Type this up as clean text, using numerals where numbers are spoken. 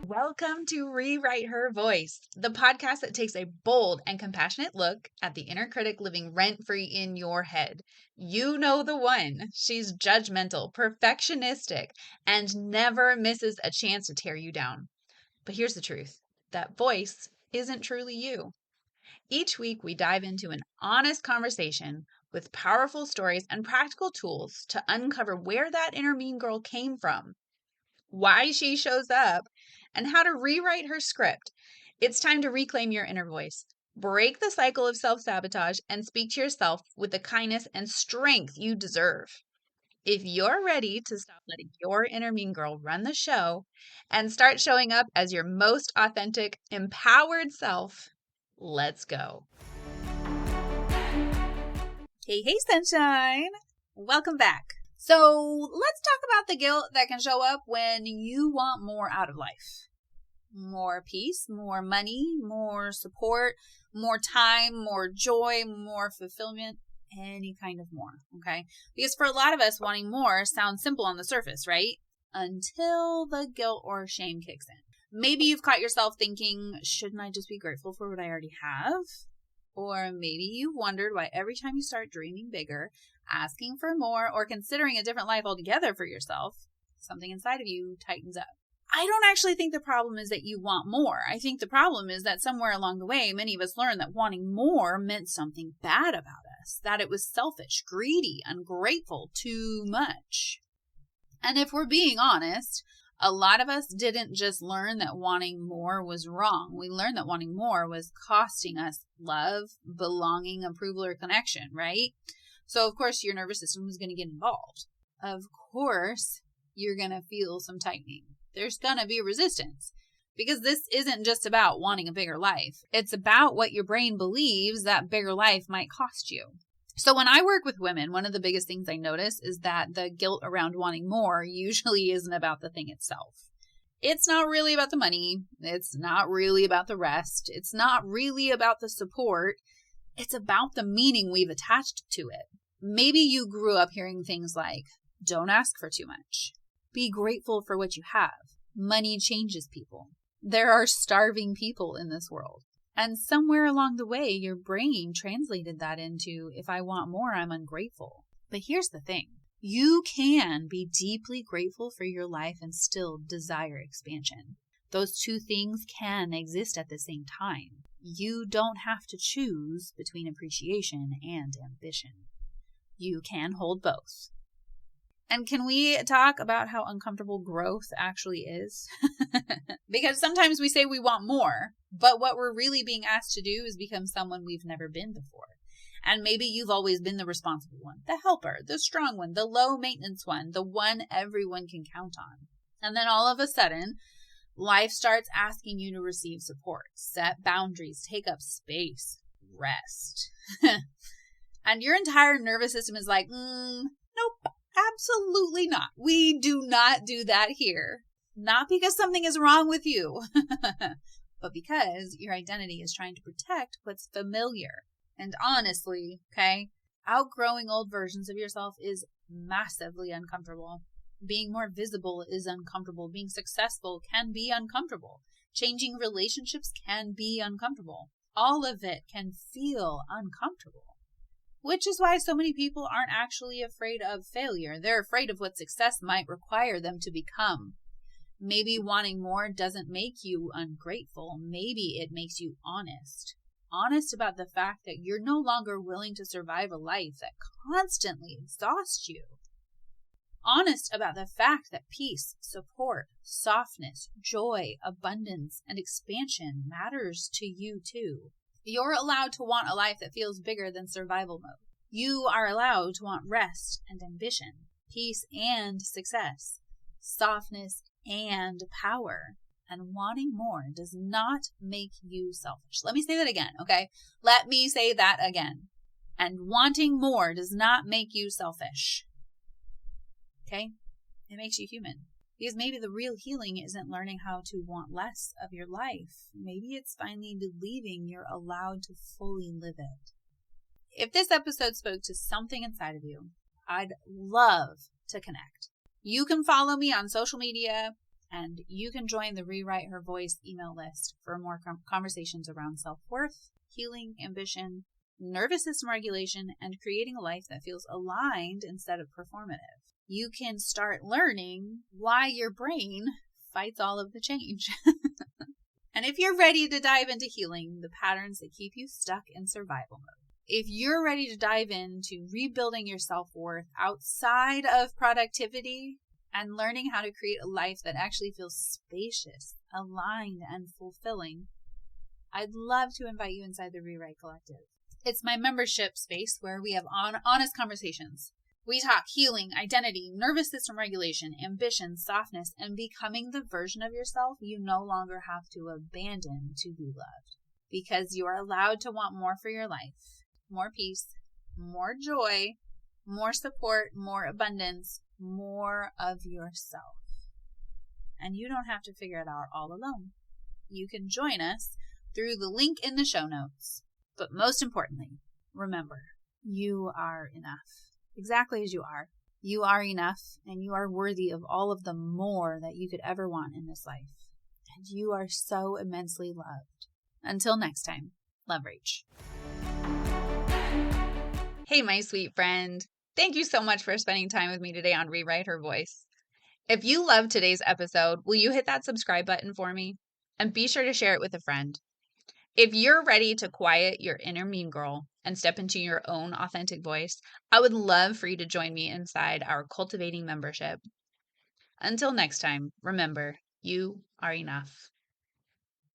Welcome to Rewrite Her Voice, the podcast that takes a bold and compassionate look at the inner critic living rent-free in your head. You know the one. She's judgmental, perfectionistic, and never misses a chance to tear you down. But here's the truth. That voice isn't truly you. Each week, we dive into an honest conversation with powerful stories and practical tools to uncover where that inner mean girl came from, why she shows up, and how to rewrite her script. It's time to reclaim your inner voice, break the cycle of self-sabotage, and speak to yourself with the kindness and strength you deserve. If you're ready to stop letting your inner mean girl run the show and start showing up as your most authentic, empowered self, let's go. Hey, sunshine. Welcome back. So let's talk about the guilt that can show up when you want more out of life. More peace, more money, more support, more time, more joy, more fulfillment, any kind of more, okay? Because for a lot of us, wanting more sounds simple on the surface, right? Until the guilt or shame kicks in. Maybe you've caught yourself thinking, shouldn't I just be grateful for what I already have? Or maybe you've wondered why every time you start dreaming bigger, asking for more, or considering a different life altogether for yourself, something inside of you tightens up. I don't actually think the problem is that you want more. I think the problem is that somewhere along the way, many of us learned that wanting more meant something bad about us, that it was selfish, greedy, ungrateful, too much. And if we're being honest, a lot of us didn't just learn that wanting more was wrong. We learned that wanting more was costing us love, belonging, approval, or connection, right? So, of course, your nervous system is going to get involved. Of course, you're going to feel some tightening. There's going to be resistance because this isn't just about wanting a bigger life. It's about what your brain believes that bigger life might cost you. So when I work with women, one of the biggest things I notice is that the guilt around wanting more usually isn't about the thing itself. It's not really about the money. It's not really about the rest. It's not really about the support. It's about the meaning we've attached to it. Maybe you grew up hearing things like, don't ask for too much. Be grateful for what you have. Money changes people. There are starving people in this world. And somewhere along the way, your brain translated that into, if I want more, I'm ungrateful. But here's the thing. You can be deeply grateful for your life and still desire expansion. Those two things can exist at the same time. You don't have to choose between appreciation and ambition. You can hold both. And can we talk about how uncomfortable growth actually is? Because sometimes we say we want more, but what we're really being asked to do is become someone we've never been before. And maybe you've always been the responsible one, the helper, the strong one, the low maintenance one, the one everyone can count on. And then all of a sudden, life starts asking you to receive support, set boundaries, take up space, rest. And your entire nervous system is like, nope. Absolutely not. We do not do that here. Not because something is wrong with you, but because your identity is trying to protect what's familiar. And honestly, okay, outgrowing old versions of yourself is massively uncomfortable. Being more visible is uncomfortable. Being successful can be uncomfortable. Changing relationships can be uncomfortable. All of it can feel uncomfortable. Which is why so many people aren't actually afraid of failure. They're afraid of what success might require them to become. Maybe wanting more doesn't make you ungrateful. Maybe it makes you honest. Honest about the fact that you're no longer willing to survive a life that constantly exhausts you. Honest about the fact that peace, support, softness, joy, abundance, and expansion matters to you too. You're allowed to want a life that feels bigger than survival mode. You are allowed to want rest and ambition, peace and success, softness and power. And wanting more does not make you selfish. Let me say that again, okay? Let me say that again. And wanting more does not make you selfish. Okay? It makes you human. Because maybe the real healing isn't learning how to want less of your life. Maybe it's finally believing you're allowed to fully live it. If this episode spoke to something inside of you, I'd love to connect. You can follow me on social media And you can join the Rewrite Her Voice email list for more conversations around self-worth, healing, ambition, nervous system regulation, and creating a life that feels aligned instead of performative. You can start learning why your brain fights all of the change. And if you're ready to dive into healing the patterns that keep you stuck in survival mode, if you're ready to dive into rebuilding your self-worth outside of productivity and learning how to create a life that actually feels spacious, aligned, and fulfilling, I'd love to invite you inside the Rewrite Collective. It's my membership space where we have honest conversations. We talk healing, identity, nervous system regulation, ambition, softness, and becoming the version of yourself you no longer have to abandon to be loved. Because you are allowed to want more for your life. More peace, more joy, more support, more abundance, more of yourself. And you don't have to figure it out all alone. You can join us through the link in the show notes. But most importantly, remember, you are enough. Exactly as you are. You are enough, and you are worthy of all of the more that you could ever want in this life. And you are so immensely loved. Until next time, love, Rach. Hey, my sweet friend. Thank you so much for spending time with me today on Rewrite Her Voice. If you loved today's episode, will you hit that subscribe button for me? And be sure to share it with a friend. If you're ready to quiet your inner mean girl and step into your own authentic voice, I would love for you to join me inside our Cultivating membership. Until next time, remember, you are enough.